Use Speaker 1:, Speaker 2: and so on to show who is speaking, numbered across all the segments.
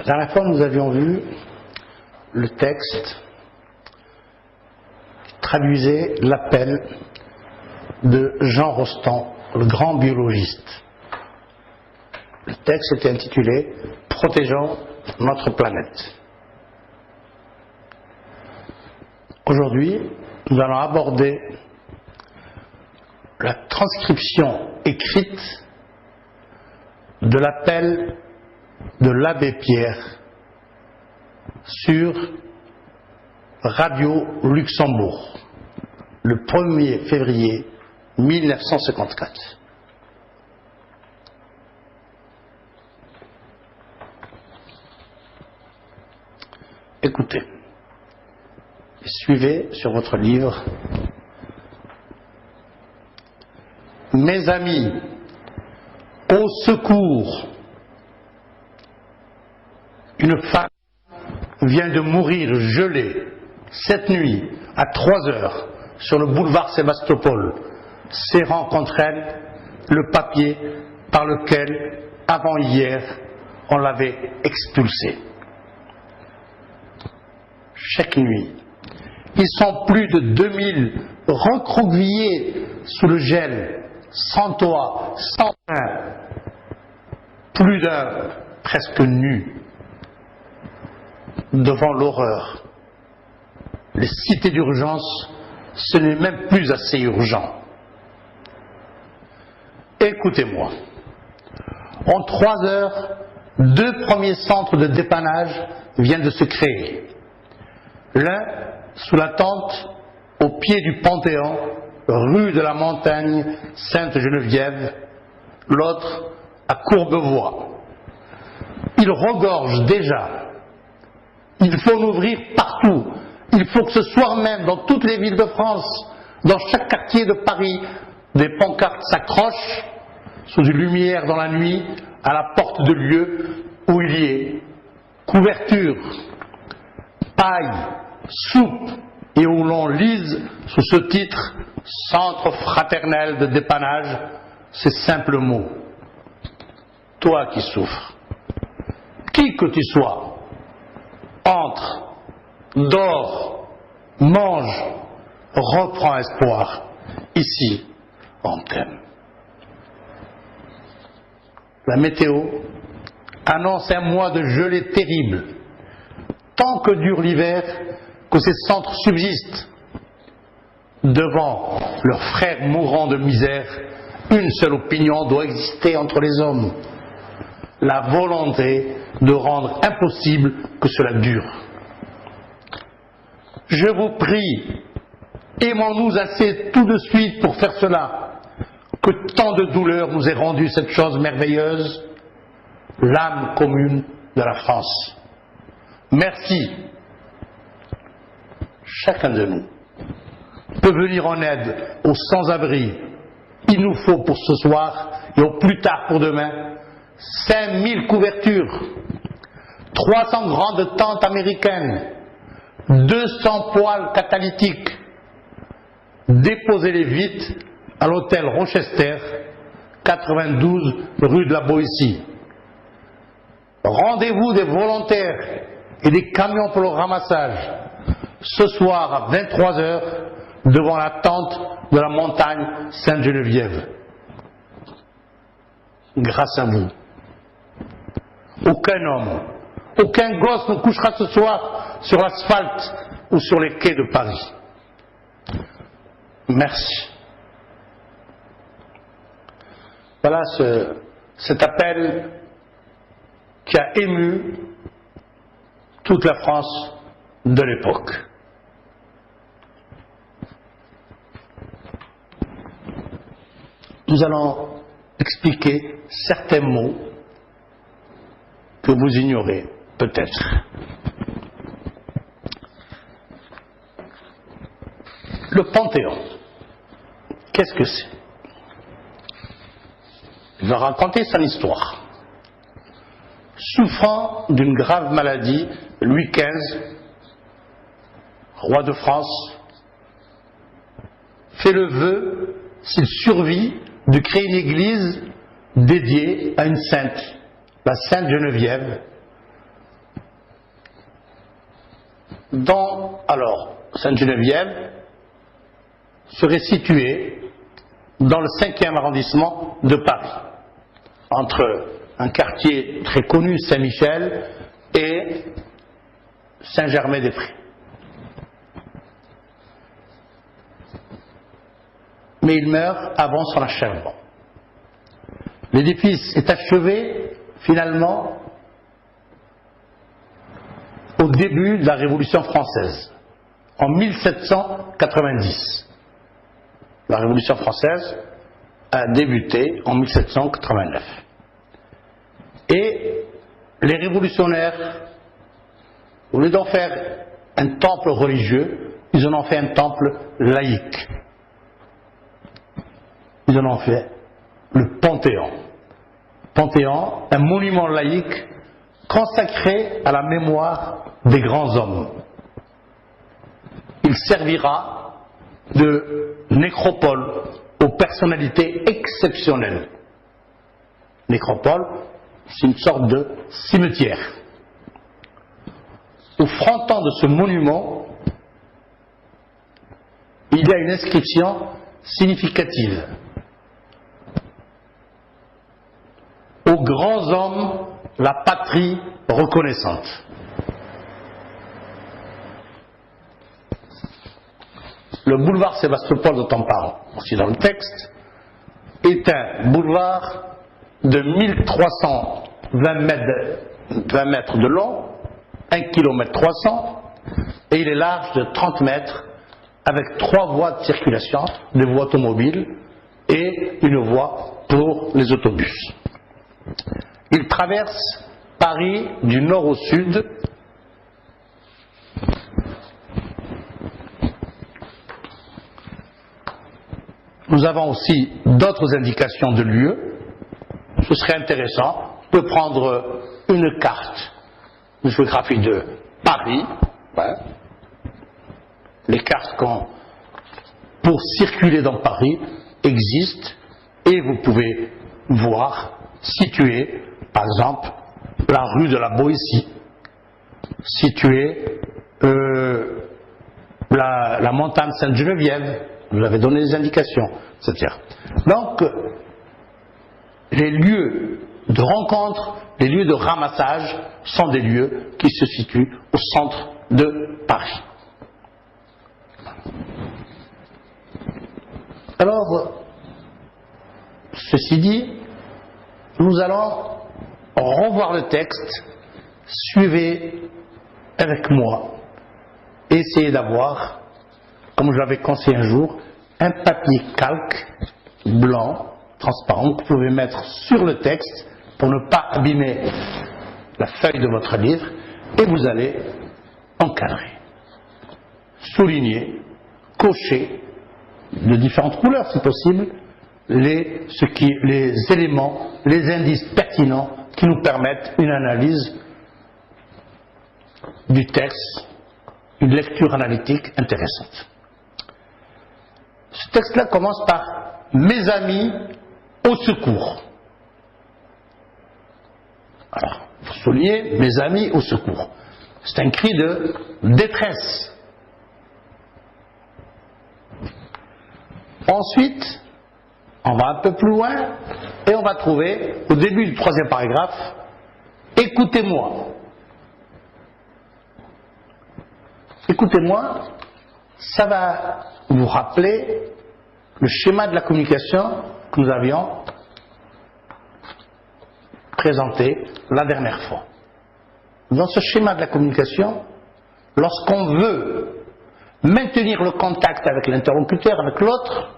Speaker 1: La dernière fois, nous avions vu le texte qui traduisait l'appel de Jean Rostand, le grand biologiste. Le texte était intitulé « Protégeons notre planète ». Aujourd'hui, nous allons aborder la transcription écrite de l'appel de l'abbé Pierre sur Radio Luxembourg, le 1er février 1954. Écoutez, et suivez sur votre livre. Mes amis, au secours, une femme vient de mourir gelée cette nuit à 3 heures sur le boulevard Sébastopol, serrant contre elle le papier par lequel, avant hier, on l'avait expulsée. Chaque nuit, ils sont plus de 2000 recroquevillés sous le gel, sans toit, sans pain, plus d'un presque nu, devant l'horreur. Les cités d'urgence, ce n'est même plus assez urgent. Écoutez-moi. En 3 heures, 2 premiers centres de dépannage viennent de se créer. L'un sous la tente au pied du Panthéon, rue de la Montagne Sainte-Geneviève, l'autre à Courbevoie. Il regorge déjà. Il faut l'ouvrir partout. Il faut que ce soir même, dans toutes les villes de France, dans chaque quartier de Paris, des pancartes s'accrochent sous une lumière dans la nuit à la porte de lieux où il y ait couverture, paille, soupe, et où l'on lise sous ce titre « Centre fraternel de dépannage » ces simples mots. Toi qui souffres, qui que tu sois, entre, dors, mange, reprends espoir. Ici, on t'aime. La météo annonce un mois de gelée terrible. Tant que dure l'hiver, que ces centres subsistent. Devant leurs frères mourants de misère, une seule opinion doit exister entre les hommes. La volonté de rendre impossible que cela dure. Je vous prie, aimons-nous assez tout de suite pour faire cela, que tant de douleur nous ait rendu cette chose merveilleuse, l'âme commune de la France. Merci. Chacun de nous peut venir en aide aux sans-abri. Il nous faut pour ce soir et au plus tard pour demain 5000 couvertures, 300 grandes tentes américaines, 200 poêles catalytiques. Déposez-les vite à l'hôtel Rochester, 92 rue de la Boétie. Rendez-vous des volontaires et des camions pour le ramassage ce soir à 23 h devant la tente de la montagne Sainte-Geneviève. Grâce à vous, aucun homme, aucun gosse ne couchera ce soir sur l'asphalte ou sur les quais de Paris. Merci. Voilà cet appel qui a ému toute la France de l'époque. Nous allons expliquer certains mots que vous ignorez peut-être. Le Panthéon, qu'est-ce que c'est? Il va raconter son histoire. Souffrant d'une grave maladie, Louis XV, roi de France, fait le vœu, s'il survit, de créer une église dédiée à une sainte, la Sainte Geneviève, Alors, Sainte-Geneviève serait située dans le 5e arrondissement de Paris, entre un quartier très connu, Saint-Michel, et Saint-Germain-des-Prés. Mais il meurt avant son achèvement. L'édifice est achevé, finalement, au début de la Révolution française, en 1790. La Révolution française a débuté en 1789. Et les révolutionnaires, au lieu d'en faire un temple religieux, ils en ont fait un temple laïque. Ils en ont fait le Panthéon. Panthéon, un monument laïque consacré à la mémoire des grands hommes. Il servira de nécropole aux personnalités exceptionnelles. Nécropole, c'est une sorte de cimetière. Au fronton de ce monument, il y a une inscription significative. Aux grands hommes, la patrie reconnaissante. Le boulevard Sébastopol dont on parle aussi dans le texte est un boulevard de 1320 mètres de long, 1 km 300, et il est large de 30 mètres avec 3 voies de circulation, des voies automobiles et une voie pour les autobus. Il traverse Paris du nord au sud. Nous avons aussi d'autres indications de lieux. Ce serait intéressant de prendre une carte, une géographie de Paris. Les cartes pour circuler dans Paris existent et vous pouvez voir, situer, par exemple, la rue de la Boétie, situer la montagne Sainte-Geneviève. Vous avez donné des indications, etc. Donc, les lieux de rencontre, les lieux de ramassage sont des lieux qui se situent au centre de Paris. Alors, ceci dit, nous allons revoir le texte. Suivez avec moi. Essayez d'avoir, comme je l'avais conseillé un jour, un papier calque blanc, transparent, que vous pouvez mettre sur le texte pour ne pas abîmer la feuille de votre livre, et vous allez encadrer, souligner, cocher de différentes couleurs si possible les éléments, les indices pertinents qui nous permettent une analyse du texte, une lecture analytique intéressante. Ce texte-là commence par « Mes amis, au secours ». Alors, il faut souligner « Mes amis, au secours ». C'est un cri de détresse. Ensuite, on va un peu plus loin et on va trouver, au début du 3e paragraphe, « Écoutez-moi ». Écoutez-moi, ça va vous rappeler le schéma de la communication que nous avions présenté la dernière fois. Dans ce schéma de la communication, lorsqu'on veut maintenir le contact avec l'interlocuteur, avec l'autre,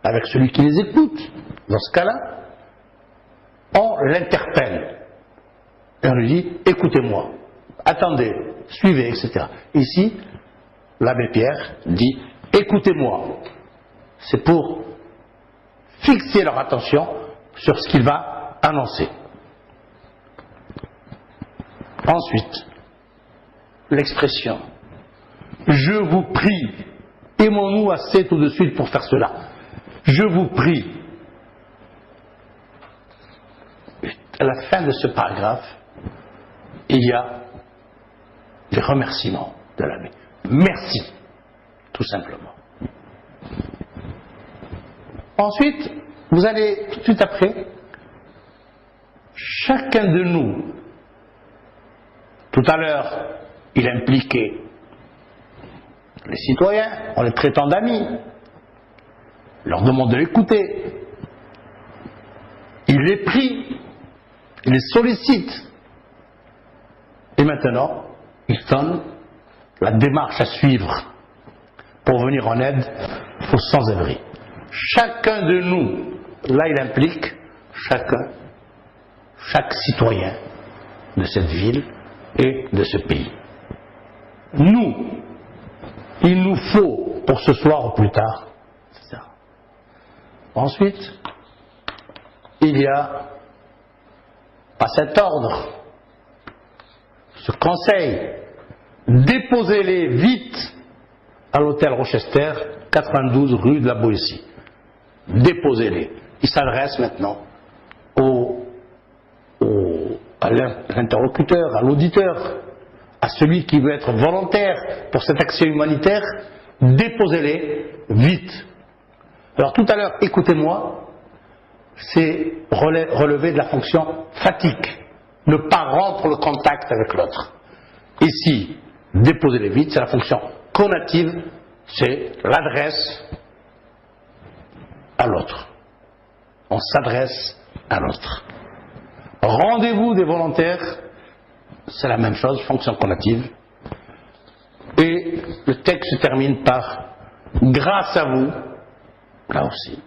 Speaker 1: avec celui qui les écoute, dans ce cas-là, on l'interpelle. Et on lui dit, écoutez-moi, attendez, suivez, etc. Ici, l'abbé Pierre dit, écoutez-moi. C'est pour fixer leur attention sur ce qu'il va annoncer. Ensuite, l'expression « Je vous prie », aimons-nous assez tout de suite pour faire cela. Je vous prie. À la fin de ce paragraphe, il y a des remerciements de l'abbé. Merci, tout simplement. Ensuite, vous allez tout de suite après, chacun de nous, tout à l'heure, il impliquait les citoyens, en les traitant d'amis, leur demande de l'écouter. Il les prie, il les sollicite. Et maintenant, il donne la démarche à suivre pour venir en aide aux sans-abri. Chacun de nous, là il implique chaque citoyen de cette ville et de ce pays. Nous, il nous faut pour ce soir ou plus tard, c'est ça. Ensuite, il y a à cet ordre, ce conseil, déposez-les vite à l'hôtel Rochester, 92 rue de la Boétie. Déposez-les. Il s'adresse maintenant à l'interlocuteur, à l'auditeur, à celui qui veut être volontaire pour cette action humanitaire. Déposez-les vite. Alors tout à l'heure, écoutez-moi, c'est relever de la fonction fatigue, ne pas rompre le contact avec l'autre. Ici, déposez-les vite, c'est la fonction conative, c'est l'adresse à l'autre. On s'adresse à l'autre. Rendez-vous des volontaires, c'est la même chose, fonction conative. Et le texte se termine par grâce à vous, là aussi,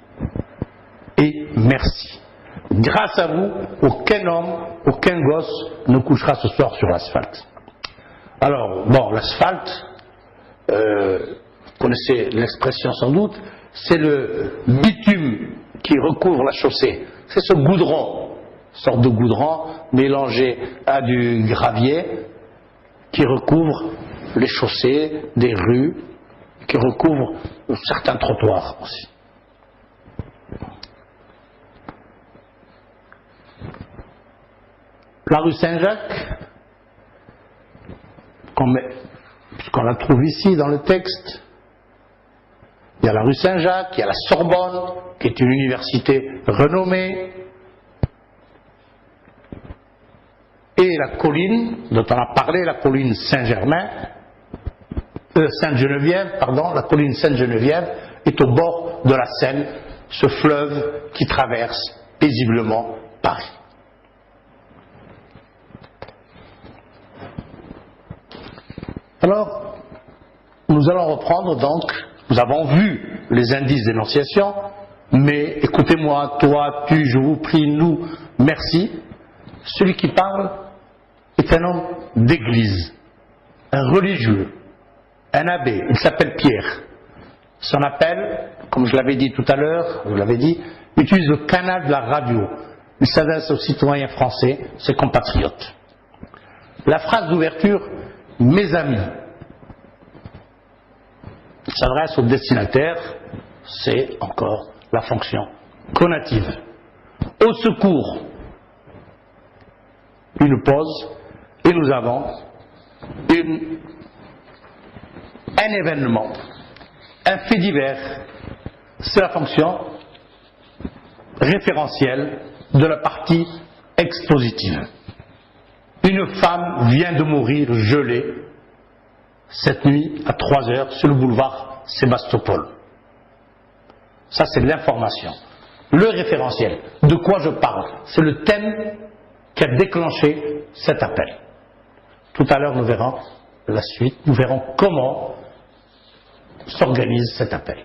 Speaker 1: et merci. Grâce à vous, aucun homme, aucun gosse ne couchera ce soir sur l'asphalte. Alors, bon, l'asphalte, vous connaissez l'expression sans doute, c'est le bitume qui recouvre la chaussée. C'est ce goudron, sorte de goudron mélangé à du gravier qui recouvre les chaussées des rues, qui recouvre certains trottoirs aussi. La rue Saint-Jacques, puisqu'on la trouve ici dans le texte, il y a la rue Saint-Jacques, il y a la Sorbonne, qui est une université renommée, et la colline dont on a parlé, la colline Sainte-Geneviève, la colline Sainte-Geneviève est au bord de la Seine, ce fleuve qui traverse paisiblement Paris. Alors, nous allons reprendre donc, nous avons vu les indices d'énonciation, mais écoutez-moi, toi, tu, je vous prie, nous, merci. Celui qui parle est un homme d'église, un religieux, un abbé, il s'appelle Pierre. Son appel, comme je l'avais dit tout à l'heure, utilise le canal de la radio. Il s'adresse aux citoyens français, ses compatriotes. La phrase d'ouverture, mes amis, il s'adresse au destinataire, c'est encore la fonction conative. Au secours, une pause, et nous avons un événement, un fait divers, c'est la fonction référentielle de la partie expositive. Une femme vient de mourir gelée cette nuit à 3 heures sur le boulevard Sébastopol. Ça, c'est de l'information. Le référentiel, de quoi je parle, c'est le thème qui a déclenché cet appel. Tout à l'heure, nous verrons la suite, nous verrons comment s'organise cet appel.